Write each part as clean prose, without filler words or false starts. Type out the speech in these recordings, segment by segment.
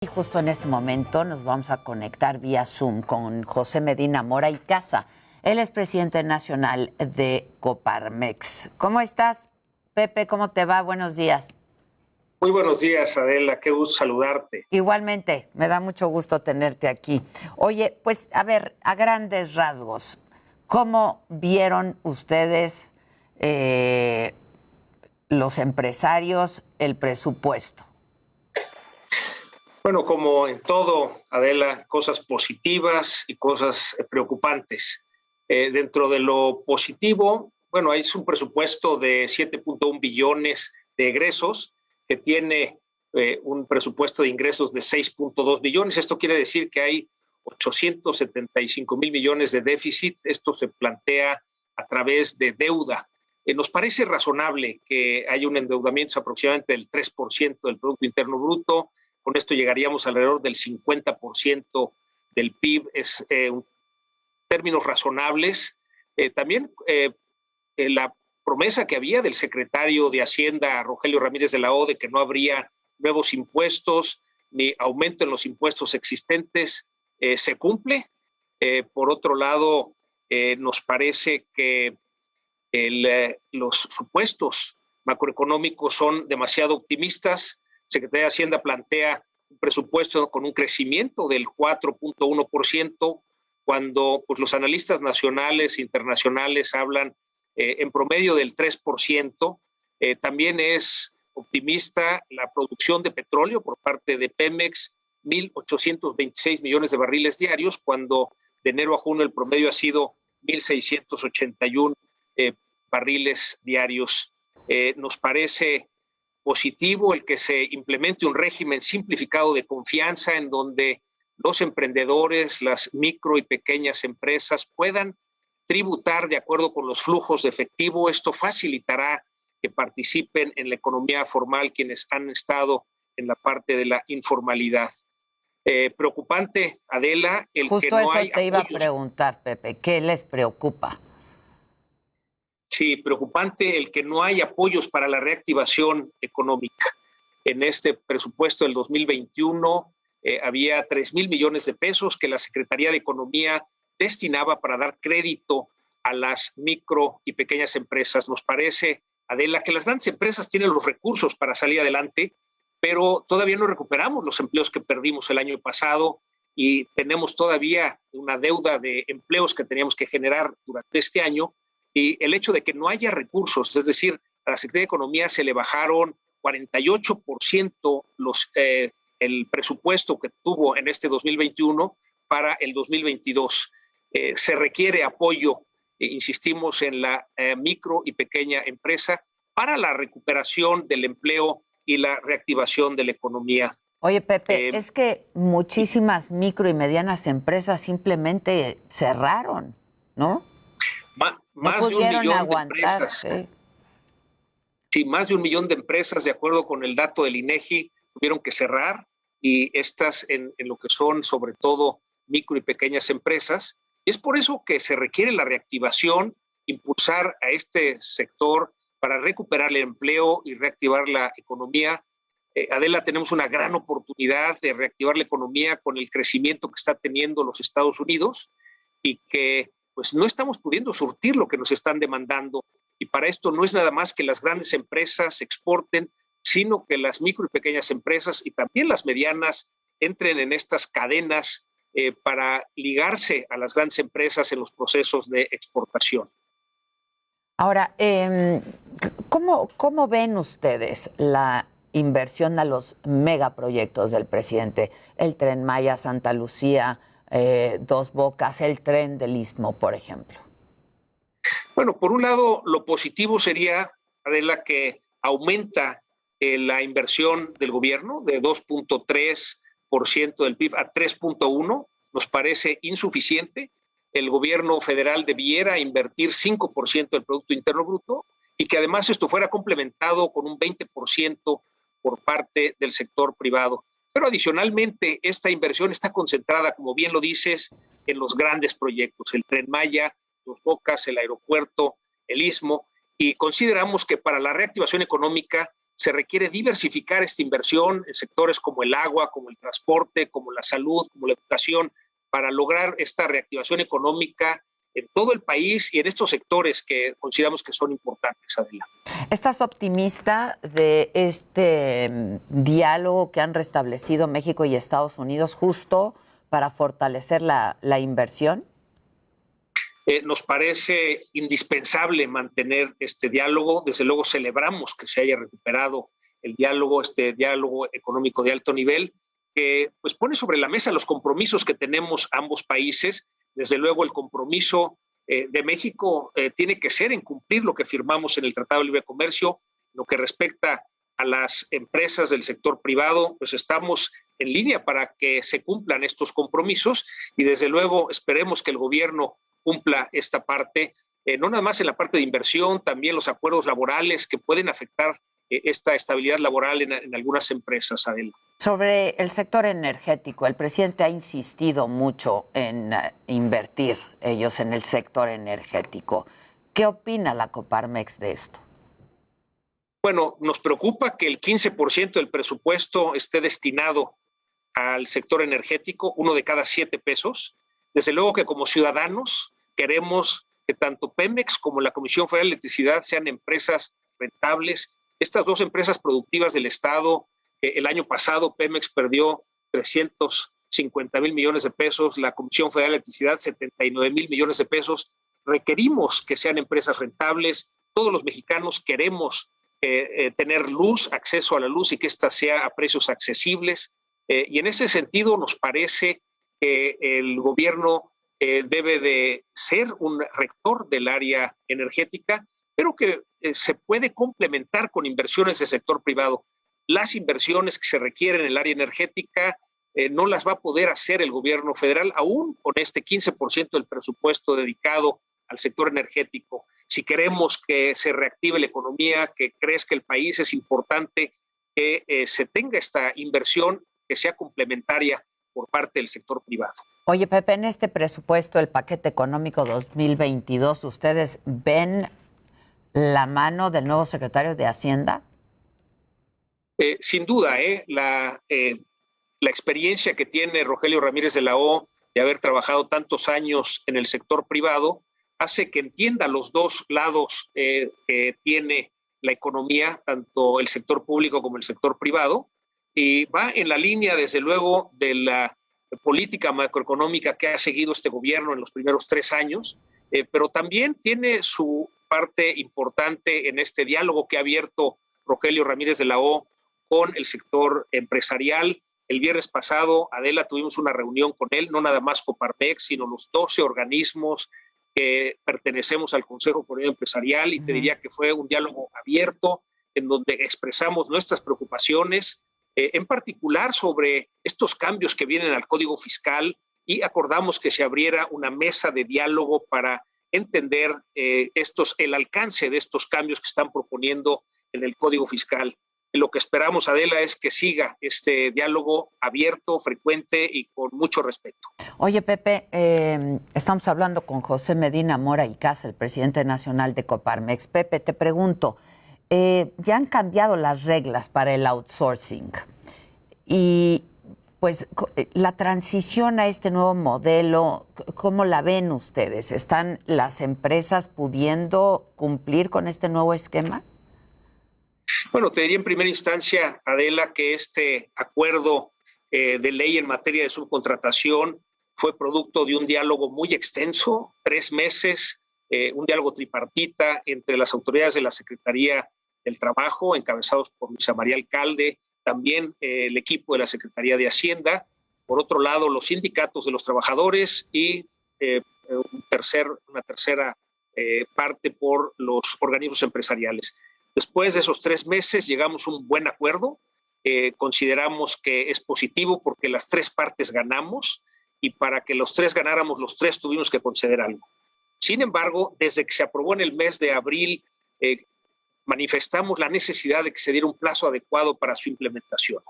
Y justo en este momento nos vamos a conectar vía Zoom con José Medina Mora y Casa. Él es presidente nacional de Coparmex. ¿Cómo estás, Pepe? ¿Cómo te va? Buenos días. Muy buenos días, Adela. Qué gusto saludarte. Igualmente, me da mucho gusto tenerte aquí. Oye, pues a ver, a grandes rasgos, ¿cómo vieron ustedes, los empresarios, el presupuesto? Bueno, como en todo, Adela, cosas positivas y cosas preocupantes. Dentro de lo positivo, bueno, hay un presupuesto de 7.1 billones de egresos que tiene un presupuesto de ingresos de 6.2 billones. Esto quiere decir que hay 875 mil millones de déficit. Esto se plantea a través de deuda. Nos parece razonable que haya un endeudamiento aproximadamente del 3% del Producto Interno Bruto. Con esto llegaríamos alrededor del 50% del PIB. Es términos razonables. También la promesa que había del secretario de Hacienda, Rogelio Ramírez de la O, de que no habría nuevos impuestos ni aumento en los impuestos existentes, se cumple. Por otro lado, nos parece que los supuestos macroeconómicos son demasiado optimistas. Secretaría de Hacienda plantea un presupuesto con un crecimiento del 4.1%, cuando pues, los analistas nacionales e internacionales hablan en promedio del 3%. También es optimista la producción de petróleo por parte de Pemex, 1.826 millones de barriles diarios, cuando de enero a junio el promedio ha sido 1.681 barriles diarios. Nos parece positivo el que se implemente un régimen simplificado de confianza en donde los emprendedores, las micro y pequeñas empresas puedan tributar de acuerdo con los flujos de efectivo. Esto facilitará que participen en la economía formal quienes han estado en la parte de la informalidad. Preocupante, Adela, el Justo que no eso hay te iba a apoyos. preguntar, Pepe, ¿qué les preocupa? Sí, preocupante el que no hay apoyos para la reactivación económica. En este presupuesto del 2021 había 3,000 millones de pesos que la Secretaría de Economía destinaba para dar crédito a las micro y pequeñas empresas. Nos parece, Adela, que las grandes empresas tienen los recursos para salir adelante, pero todavía no recuperamos los empleos que perdimos el año pasado y tenemos todavía una deuda de empleos que teníamos que generar durante este año. Y el hecho de que no haya recursos, es decir, a la Secretaría de Economía se le bajaron 48% el presupuesto que tuvo en este 2021 para el 2022. Se requiere apoyo, insistimos, en la micro y pequeña empresa para la recuperación del empleo y la reactivación de la economía. Oye, Pepe, es que muchísimas micro y medianas empresas simplemente cerraron, ¿no? Más de 1 millón aguantar, de empresas. Sí, más de 1 millón de empresas, de acuerdo con el dato del INEGI, tuvieron que cerrar, y estas en lo que son sobre todo micro y pequeñas empresas. Es por eso que se requiere la reactivación, impulsar a este sector para recuperar el empleo y reactivar la economía. Adela, tenemos una gran oportunidad de reactivar la economía con el crecimiento que está teniendo los Estados Unidos y que pues no estamos pudiendo surtir lo que nos están demandando. Y para esto no es nada más que las grandes empresas exporten, sino que las micro y pequeñas empresas y también las medianas entren en estas cadenas para ligarse a las grandes empresas en los procesos de exportación. Ahora, ¿cómo ven ustedes la inversión a los megaproyectos del presidente? El Tren Maya, Santa Lucía, Dos Bocas, el tren del Istmo, por ejemplo. Bueno, por un lado, lo positivo sería, Adela, que aumenta la inversión del gobierno de 2.3% del PIB a 3.1%. Nos parece insuficiente. El gobierno federal debiera invertir 5% del Producto Interno Bruto y que además esto fuera complementado con un 20% por parte del sector privado. Pero adicionalmente, esta inversión está concentrada, como bien lo dices, en los grandes proyectos, el Tren Maya, Dos Bocas, el aeropuerto, el Istmo, y consideramos que para la reactivación económica se requiere diversificar esta inversión en sectores como el agua, como el transporte, como la salud, como la educación, para lograr esta reactivación económica en todo el país y en estos sectores que consideramos que son importantes, Adela. ¿Estás optimista de este diálogo que han restablecido México y Estados Unidos justo para fortalecer la inversión? Nos parece indispensable mantener este diálogo. Desde luego celebramos que se haya recuperado el diálogo, este diálogo económico de alto nivel, que pues pone sobre la mesa los compromisos que tenemos ambos países. Desde luego el compromiso de México tiene que ser en cumplir lo que firmamos en el Tratado de Libre Comercio. Lo que respecta a las empresas del sector privado, pues estamos en línea para que se cumplan estos compromisos y desde luego esperemos que el gobierno cumpla esta parte, no nada más en la parte de inversión, también los acuerdos laborales que pueden afectar esta estabilidad laboral en algunas empresas, Adela. Sobre el sector energético, el presidente ha insistido mucho en invertir ellos en el sector energético. ¿Qué opina la Coparmex de esto? Bueno, nos preocupa que el 15% del presupuesto esté destinado al sector energético, 1 de cada 7 pesos. Desde luego que como ciudadanos queremos que tanto Pemex como la Comisión Federal de Electricidad sean empresas rentables. Estas dos empresas productivas del Estado, el año pasado Pemex perdió 350,000 millones de pesos, la Comisión Federal de Electricidad 79,000 millones de pesos. Requerimos que sean empresas rentables. Todos los mexicanos queremos tener luz, acceso a la luz y que ésta sea a precios accesibles. Y en ese sentido nos parece que el gobierno debe de ser un rector del área energética, pero que se puede complementar con inversiones del sector privado. Las inversiones que se requieren en el área energética no las va a poder hacer el gobierno federal, aún con este 15% del presupuesto dedicado al sector energético. Si queremos que se reactive la economía, que crezca el país, es importante que se tenga esta inversión que sea complementaria por parte del sector privado. Oye, Pepe, en este presupuesto, el paquete económico 2022, ¿ustedes ven la mano del nuevo secretario de Hacienda? Sin duda, la experiencia que tiene Rogelio Ramírez de la O de haber trabajado tantos años en el sector privado hace que entienda los dos lados que tiene la economía, tanto el sector público como el sector privado, y va en la línea, desde luego, de la política macroeconómica que ha seguido este gobierno en los primeros 3 años, pero también tiene su parte importante en este diálogo que ha abierto Rogelio Ramírez de la O con el sector empresarial. El viernes pasado, Adela, tuvimos una reunión con él, no nada más Coparmex, sino los 12 organismos que pertenecemos al Consejo Coordinador Empresarial, y te diría que fue un diálogo abierto en donde expresamos nuestras preocupaciones, en particular sobre estos cambios que vienen al Código Fiscal, y acordamos que se abriera una mesa de diálogo para entender el alcance de estos cambios que están proponiendo en el Código Fiscal. Lo que esperamos, Adela, es que siga este diálogo abierto, frecuente y con mucho respeto. Oye, Pepe, estamos hablando con José Medina Mora y Casa, el presidente nacional de Coparmex. Pepe, te pregunto, ya han cambiado las reglas para el outsourcing y pues la transición a este nuevo modelo, ¿cómo la ven ustedes? ¿Están las empresas pudiendo cumplir con este nuevo esquema? Bueno, te diría en primera instancia, Adela, que este acuerdo de ley en materia de subcontratación fue producto de un diálogo muy extenso, 3 meses, un diálogo tripartita entre las autoridades de la Secretaría del Trabajo, encabezados por Luisa María Alcalde, también el equipo de la Secretaría de Hacienda, por otro lado los sindicatos de los trabajadores y una tercera parte por los organismos empresariales. Después de esos 3 meses llegamos a un buen acuerdo. Consideramos que es positivo porque las 3 partes ganamos, y para que los 3 ganáramos, los 3 tuvimos que conceder algo. Sin embargo, desde que se aprobó en el mes de abril, manifestamos la necesidad de que se diera un plazo adecuado para su implementación.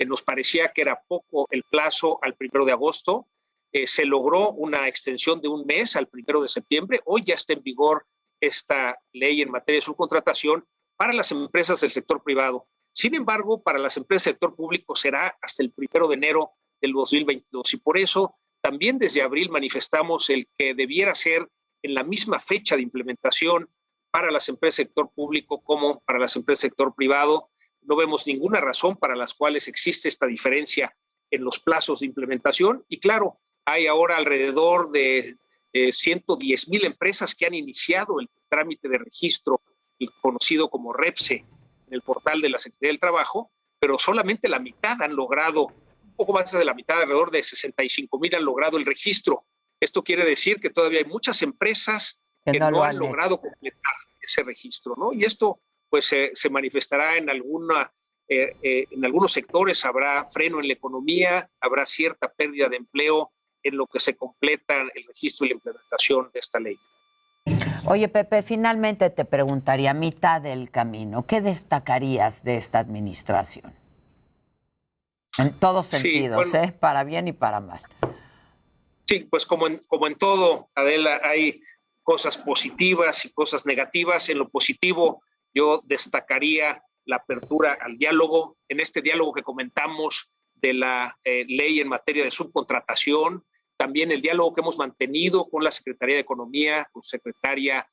Nos parecía que era poco el plazo al 1 de agosto. Se logró una extensión de 1 mes al 1 de septiembre. Hoy ya está en vigor esta ley en materia de subcontratación, para las empresas del sector privado. Sin embargo, para las empresas del sector público será hasta el 1 de enero del 2022 y por eso también desde abril manifestamos el que debiera ser en la misma fecha de implementación para las empresas del sector público como para las empresas del sector privado. No vemos ninguna razón para las cuales existe esta diferencia en los plazos de implementación y claro, hay ahora alrededor de 110,000 empresas que han iniciado el trámite de registro conocido como REPSE en el portal de la Secretaría del Trabajo, pero solamente la mitad han logrado, un poco más de la mitad, alrededor de 65,000 han logrado el registro. Esto quiere decir que todavía hay muchas empresas que no han logrado completar ese registro, ¿no? Y esto pues se manifestará en algunos sectores, habrá freno en la economía, habrá cierta pérdida de empleo en lo que se completa el registro y la implementación de esta ley. Oye, Pepe, finalmente te preguntaría, a mitad del camino, ¿qué destacarías de esta administración? En todos sentidos, sí, bueno, para bien y para mal. Sí, pues como en todo, Adela, hay cosas positivas y cosas negativas. En lo positivo, yo destacaría la apertura al diálogo. En este diálogo que comentamos de la ley en materia de subcontratación, también el diálogo que hemos mantenido con la Secretaría de Economía, con secretaria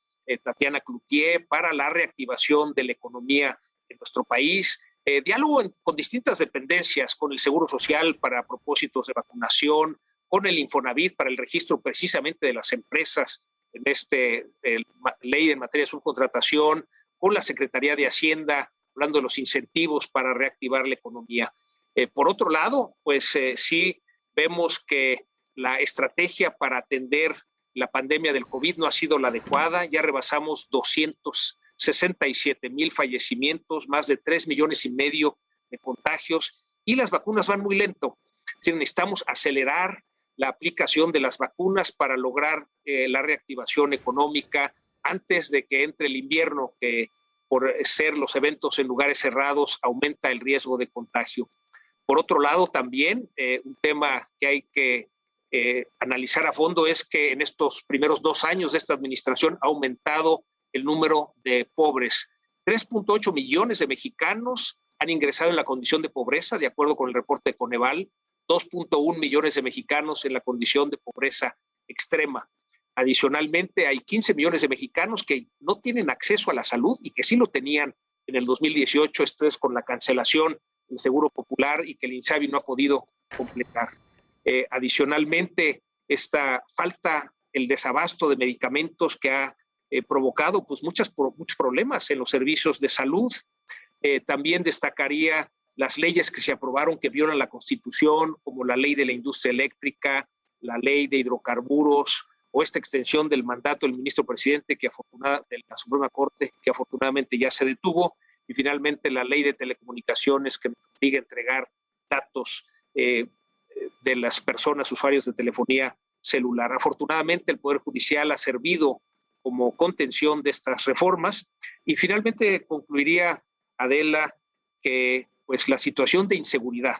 Tatiana Cloutier, para la reactivación de la economía en nuestro país. Diálogo con distintas dependencias, con el Seguro Social para propósitos de vacunación, con el Infonavit para el registro precisamente de las empresas en ley en materia de subcontratación, con la Secretaría de Hacienda, hablando de los incentivos para reactivar la economía. Por otro lado, pues sí vemos que la estrategia para atender la pandemia del COVID no ha sido la adecuada. Ya rebasamos 267,000 fallecimientos, más de 3,5 millones de contagios y las vacunas van muy lento. Sí, necesitamos acelerar la aplicación de las vacunas para lograr la reactivación económica antes de que entre el invierno, que por ser los eventos en lugares cerrados aumenta el riesgo de contagio. Por otro lado, también un tema que hay que analizar a fondo es que en estos primeros 2 años de esta administración ha aumentado el número de pobres. 3.8 millones de mexicanos han ingresado en la condición de pobreza, de acuerdo con el reporte de Coneval, 2.1 millones de mexicanos en la condición de pobreza extrema. Adicionalmente, hay 15 millones de mexicanos que no tienen acceso a la salud y que sí lo tenían en el 2018, esto es con la cancelación del Seguro Popular y que el INSABI no ha podido completar. Adicionalmente, esta falta, el desabasto de medicamentos que ha provocado pues, muchos problemas en los servicios de salud. También destacaría las leyes que se aprobaron que violan la Constitución, como la ley de la industria eléctrica, la ley de hidrocarburos o esta extensión del mandato del ministro presidente de la Suprema Corte, que afortunadamente ya se detuvo, y finalmente la ley de telecomunicaciones que nos obliga a entregar datos de las personas usuarios de telefonía celular. Afortunadamente el Poder Judicial ha servido como contención de estas reformas y finalmente concluiría, Adela, que pues la situación de inseguridad.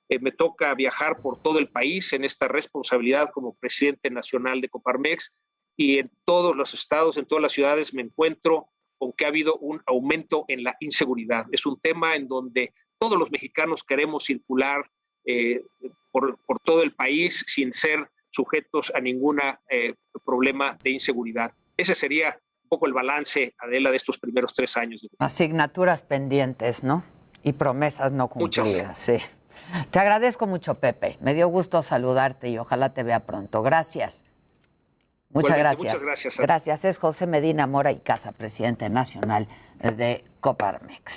Me toca viajar por todo el país en esta responsabilidad como presidente nacional de Coparmex y en todos los estados, en todas las ciudades me encuentro con que ha habido un aumento en la inseguridad. Es un tema en donde todos los mexicanos queremos circular por todo el país sin ser sujetos a ningún problema de inseguridad. Ese sería un poco el balance, Adela, de estos primeros 3 años. Asignaturas pendientes, ¿no? Y promesas no cumplidas, sí. Te agradezco mucho, Pepe. Me dio gusto saludarte y ojalá te vea pronto. Gracias. Muchas gracias. Muchas gracias. Gracias. Es José Medina Mora y Casa, presidente nacional de Coparmex.